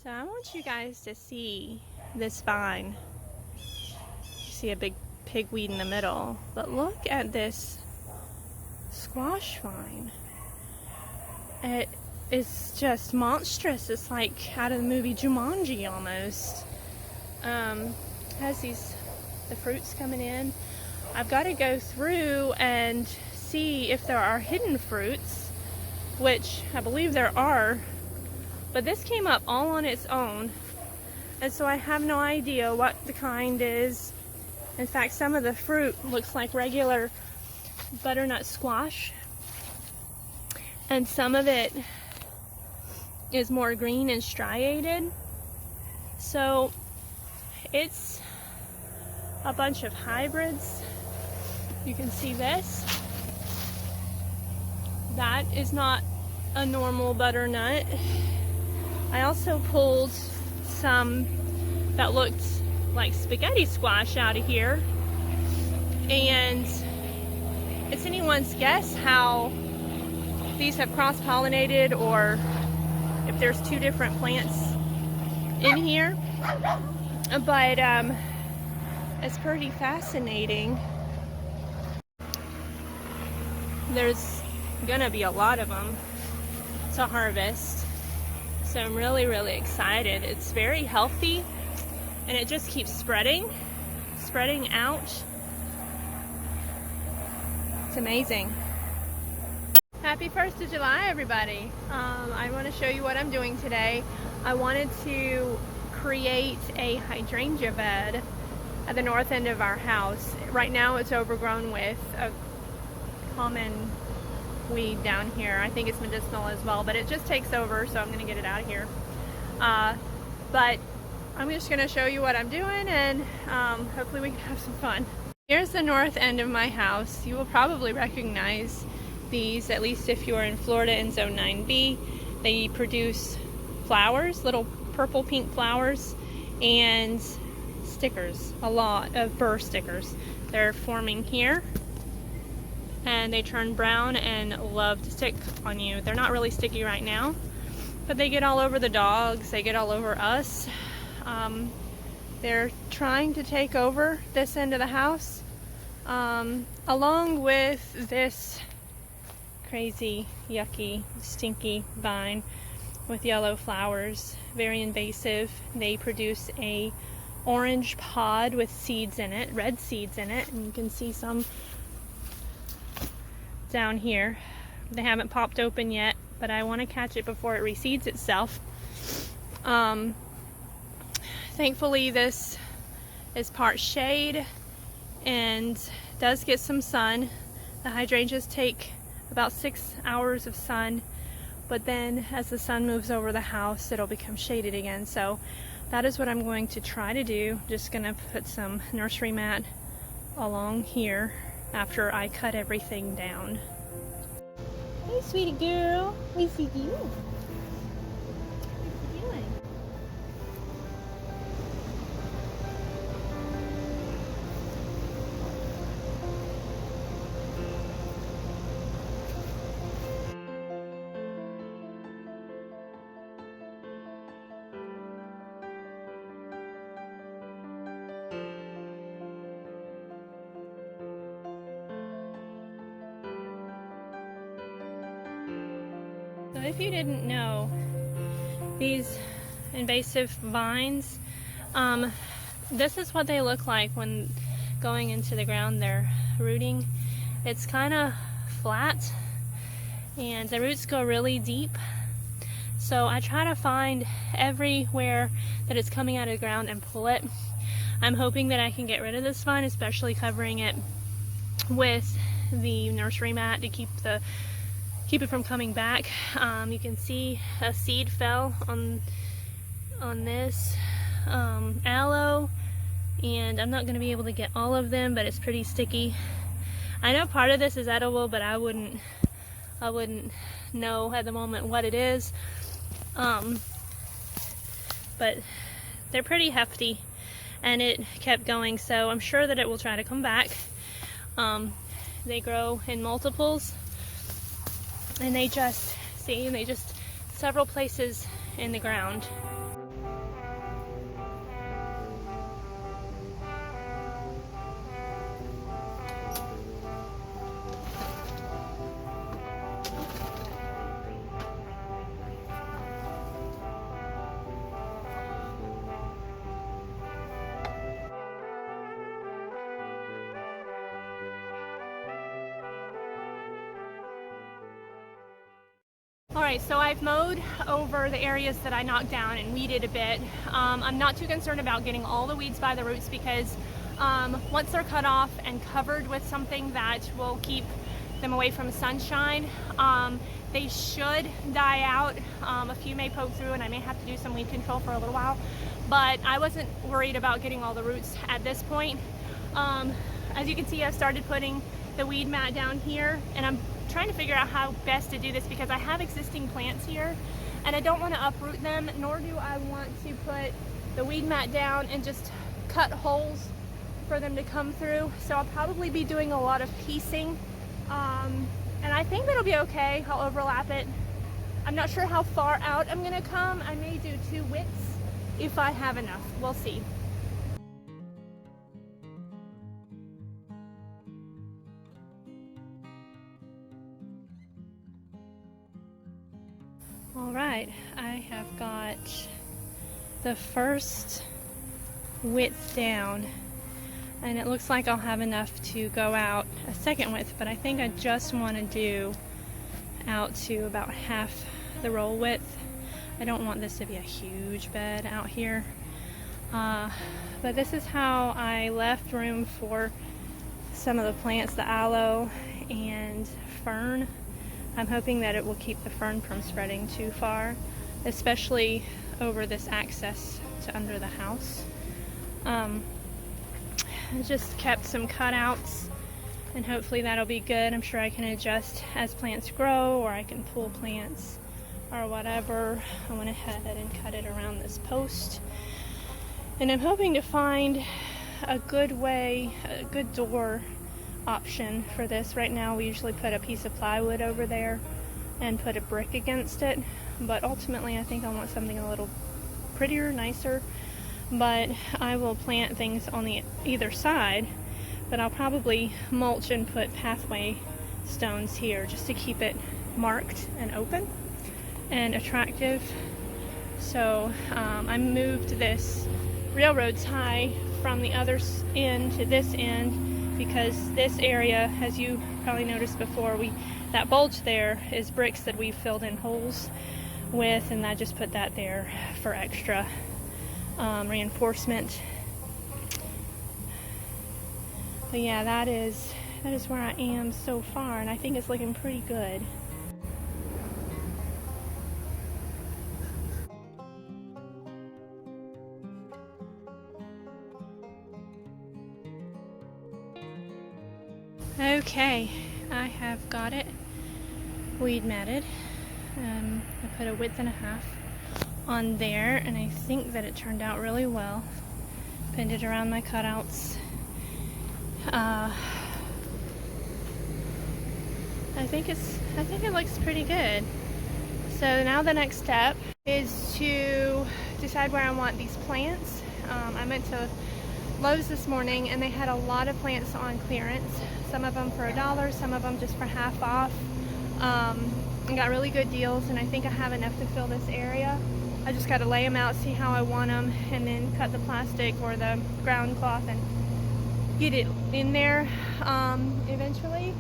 So I want you guys to see this vine. You see a big pigweed in the middle, but look at this squash vine. It is just monstrous. It's like out of the movie Jumanji almost. Has the fruits coming in. I've got to go through and see if there are hidden fruits, which I believe there are, but this came up all on its own, and so I have no idea what the kind is. In fact, some of the fruit looks like regular butternut squash, and some of it is more green and striated. So it's a bunch of hybrids. You can see this. That is not a normal butternut. I also pulled some that looked like spaghetti squash out of here, and it's anyone's guess how these have cross-pollinated or if there's two different plants in here, but it's pretty fascinating. There's gonna be a lot of them to harvest, so I'm really excited. It's very healthy and it just keeps spreading out. It's amazing. Happy 1st of July, everybody. I want to show you what I'm doing today. I wanted to create a hydrangea bed at the north end of our house. Right now it's overgrown with a common weed down here. I think it's medicinal as well, but it just takes over, so I'm going to get it out of here. But I'm just going to show you what I'm doing, and hopefully we can have some fun. Here's the north end of my house. You will probably recognize these, at least if you're in Florida in Zone 9B. They produce flowers, little purple pink flowers, and stickers, a lot of burr stickers. They're forming here, and they turn brown and love to stick on you. They're not really sticky right now, but they get all over the dogs, they get all over us. They're trying to take over this end of the house, along with this crazy, yucky, stinky vine with yellow flowers. Very invasive. They produce a orange pod with seeds in it, red seeds in it, and you can see some down here. They haven't popped open yet, but I want to catch it before it reseeds itself. Thankfully this is part shade and does get some sun. The hydrangeas take about 6 hours of sun, but then as the sun moves over the house it'll become shaded again. So that is what I'm going to try to do. Just gonna put some nursery mat along here after I cut everything down. Hey sweetie girl, we see you. What are you doing? So if you didn't know, these invasive vines, this is what they look like when going into the ground. They're rooting. It's kind of flat and the roots go really deep. So I try to find everywhere that it's coming out of the ground and pull it. I'm hoping that I can get rid of this vine, especially covering it with the nursery mat to keep it from coming back. You can see a seed fell on this aloe, and I'm not going to be able to get all of them, but it's pretty sticky. I know part of this is edible, but I wouldn't know at the moment what it is. But they're pretty hefty, and it kept going, so I'm sure that it will try to come back. They grow in multiples, and they just several places in the ground. Alright, so I've mowed over the areas that I knocked down and weeded a bit. I'm not too concerned about getting all the weeds by the roots because once they're cut off and covered with something that will keep them away from sunshine, they should die out. A few may poke through and I may have to do some weed control for a little while, but I wasn't worried about getting all the roots at this point. As you can see, I've started putting the weed mat down here, and I'm trying to figure out how best to do this because I have existing plants here and I don't want to uproot them, nor do I want to put the weed mat down and just cut holes for them to come through. So I'll probably be doing a lot of piecing, and I think that'll be okay. I'll overlap it. I'm not sure how far out I'm gonna come. I may do 2 widths if I have enough. We'll see. Alright, I have got the first width down, and it looks like I'll have enough to go out a second width, but I think I just want to do out to about half the roll width. I don't want this to be a huge bed out here, but this is how I left room for some of the plants, the aloe and fern. I'm hoping that it will keep the fern from spreading too far, especially over this access to under the house. I just kept some cutouts, and hopefully that'll be good. I'm sure I can adjust as plants grow, or I can pull plants or whatever. I went ahead and cut it around this post, and I'm hoping to find a good way, a good door option for this. Right now we usually put a piece of plywood over there and put a brick against it, but ultimately I think I want something a little prettier, nicer. But I will plant things on the either side, but I'll probably mulch and put pathway stones here just to keep it marked and open and attractive. So I moved this railroad tie from the other end to this end because this area, as you probably noticed before, that bulge there is bricks that we filled in holes with, and I just put that there for extra reinforcement. But yeah, that is where I am so far, and I think it's looking pretty good. Okay, I have got it weed matted. I put a width and a half on there, and I think that it turned out really well. Pinned it around my cutouts. I think it looks pretty good. So now the next step is to decide where I want these plants. I went to Lowe's this morning and they had a lot of plants on clearance. Some of them for $1, some of them just for half off. I got really good deals, and I think I have enough to fill this area. I just got to lay them out, see how I want them, and then cut the plastic or the ground cloth and get it in there eventually.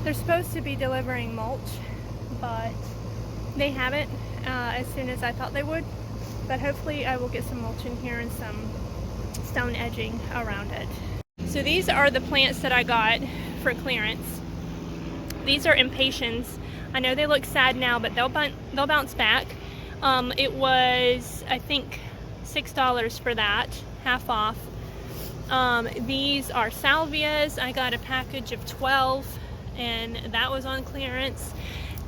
They're supposed to be delivering mulch, but they haven't as soon as I thought they would. But hopefully I will get some mulch in here and some stone edging around it. So these are the plants that I got for clearance. These are impatiens. I know they look sad now, but they'll bounce back. It was, I think, $6 for that, half off. These are salvias. I got a package of 12, and that was on clearance.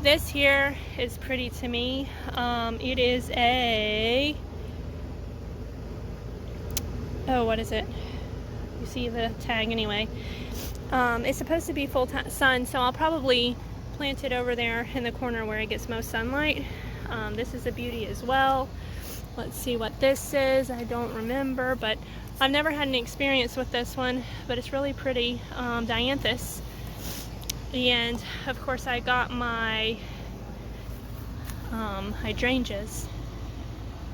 This here is pretty to me. It is a, oh, what is it? You see the tag anyway. It's supposed to be full sun, so I'll probably plant it over there in the corner where it gets most sunlight. This is a beauty as well. Let's see what this is. I don't remember, but I've never had any experience with this one, but it's really pretty. Dianthus. And of course I got my hydrangeas.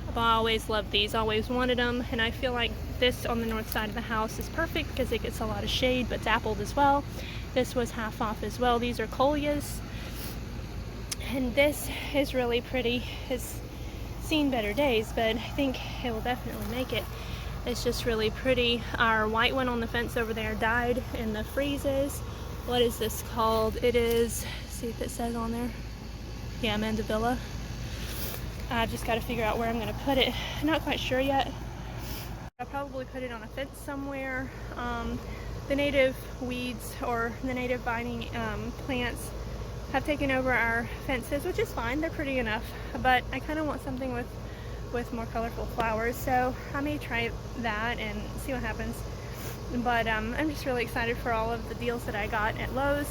I've always loved these, always wanted them, and I feel like this on the north side of the house is perfect because it gets a lot of shade, but it's appled as well. This was half off as well. These are coleus. And this is really pretty. It's seen better days, but I think it will definitely make it. It's just really pretty. Our white one on the fence over there died in the freezes. What is this called? It is, see if it says on there. Yeah, Mandevilla. I just got to figure out where I'm going to put it. I'm not quite sure yet. I'll probably put it on a fence somewhere. The native weeds or the native vining plants have taken over our fences, which is fine. They're pretty enough, but I kind of want something with more colorful flowers, so I may try that and see what happens. But I'm just really excited for all of the deals that I got at Lowe's.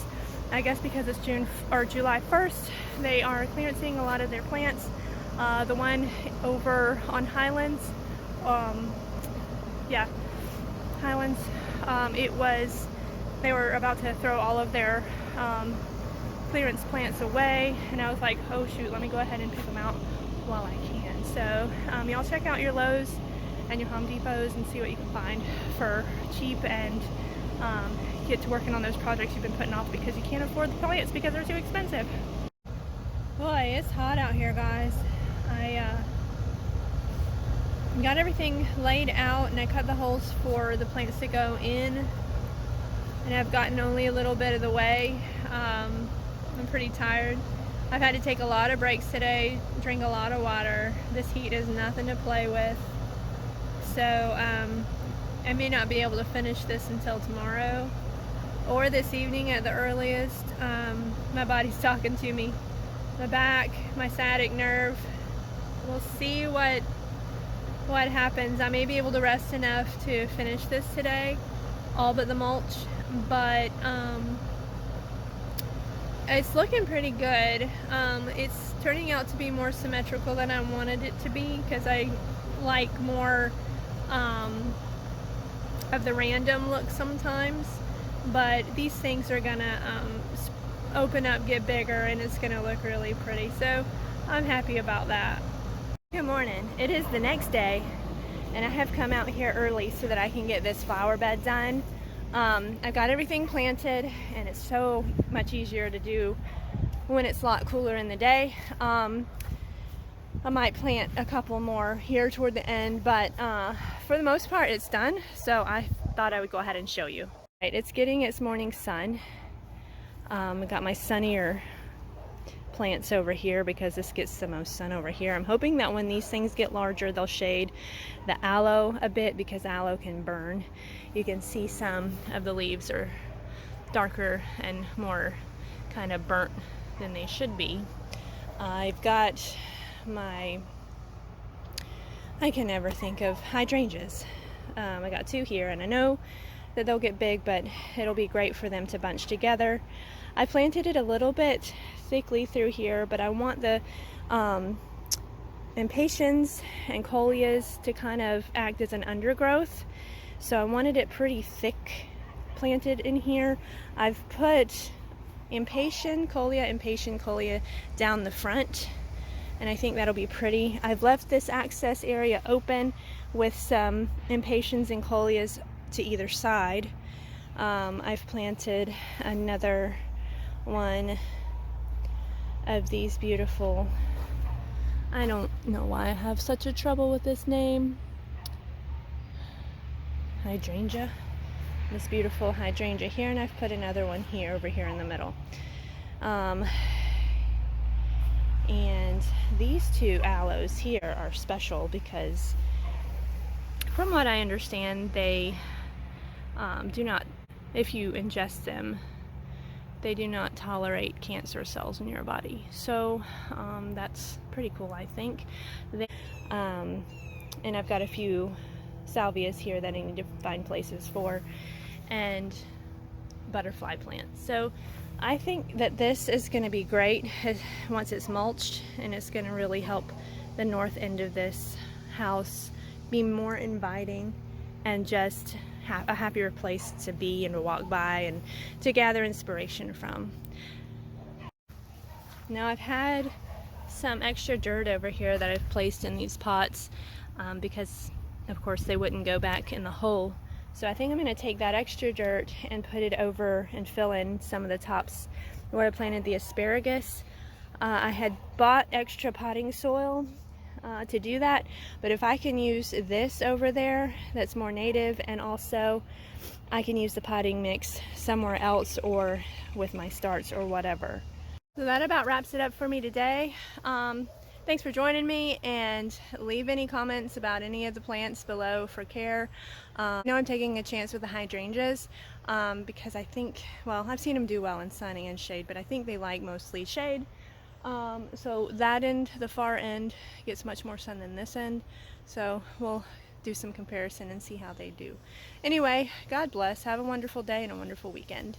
I guess because it's July 1st, they are clearancing a lot of their plants. The one over on Highlands, Highlands, they were about to throw all of their clearance plants away, and I was like, oh shoot, let me go ahead and pick them out while I can. So y'all check out your Lowe's and your Home Depots and see what you can find for cheap, and get to working on those projects you've been putting off because you can't afford the plants because they're too expensive. Boy, it's hot out here, guys. I got everything laid out and I cut the holes for the plants to go in, and I've gotten only a little bit of the way. I'm pretty tired. I've had to take a lot of breaks today, drink a lot of water. This heat is nothing to play with. So I may not be able to finish this until tomorrow or this evening at the earliest. My body's talking to me. My back, my sciatic nerve. We'll see what happens. I may be able to rest enough to finish this today, all but the mulch, but it's looking pretty good. It's turning out to be more symmetrical than I wanted it to be because I like more of the random look sometimes, but these things are gonna open up, get bigger, and it's gonna look really pretty, so I'm happy about that. Good morning. It is the next day and I have come out here early so that I can get this flower bed done. I've got everything planted and it's so much easier to do when it's a lot cooler in the day. I might plant a couple more here toward the end, but for the most part it's done, so I thought I would go ahead and show you. Right, it's getting its morning sun. I got my sunnier plants over here because this gets the most sun over here. I'm hoping that when these things get larger they'll shade the aloe a bit because aloe can burn. You can see some of the leaves are darker and more kind of burnt than they should be. I've got my, I can never think of hydrangeas. I got two here and I know that they'll get big, but it'll be great for them to bunch together. I planted it a little bit thickly through here, but I want the impatiens and coleus to kind of act as an undergrowth, so I wanted it pretty thick planted in here. I've put impatien coleus down the front, and I think that'll be pretty. I've left this access area open with some impatiens and coleus to either side. I've planted another one of these beautiful, I don't know why I have such a trouble with this name, hydrangea. This beautiful hydrangea here, and I've put another one here, over here in the middle. And these two aloes here are special because from what I understand they do not, if you ingest them, they do not tolerate cancer cells in your body. So that's pretty cool, I think. And I've got a few salvias here that I need to find places for, and butterfly plants. So I think that this is going to be great once it's mulched, and it's going to really help the north end of this house be more inviting and just a happier place to be and to walk by and to gather inspiration from. Now I've had some extra dirt over here that I've placed in these pots because of course they wouldn't go back in the hole. So I think I'm going to take that extra dirt and put it over and fill in some of the tops where I planted the asparagus. I had bought extra potting soil to do that, but if I can use this over there that's more native, and also I can use the potting mix somewhere else or with my starts or whatever. So that about wraps it up for me today. Thanks for joining me, and leave any comments about any of the plants below for care. I know I'm taking a chance with the hydrangeas because I think, well, I've seen them do well in sun and shade, but I think they like mostly shade. So that end, the far end, gets much more sun than this end. So we'll do some comparison and see how they do. Anyway, God bless. Have a wonderful day and a wonderful weekend.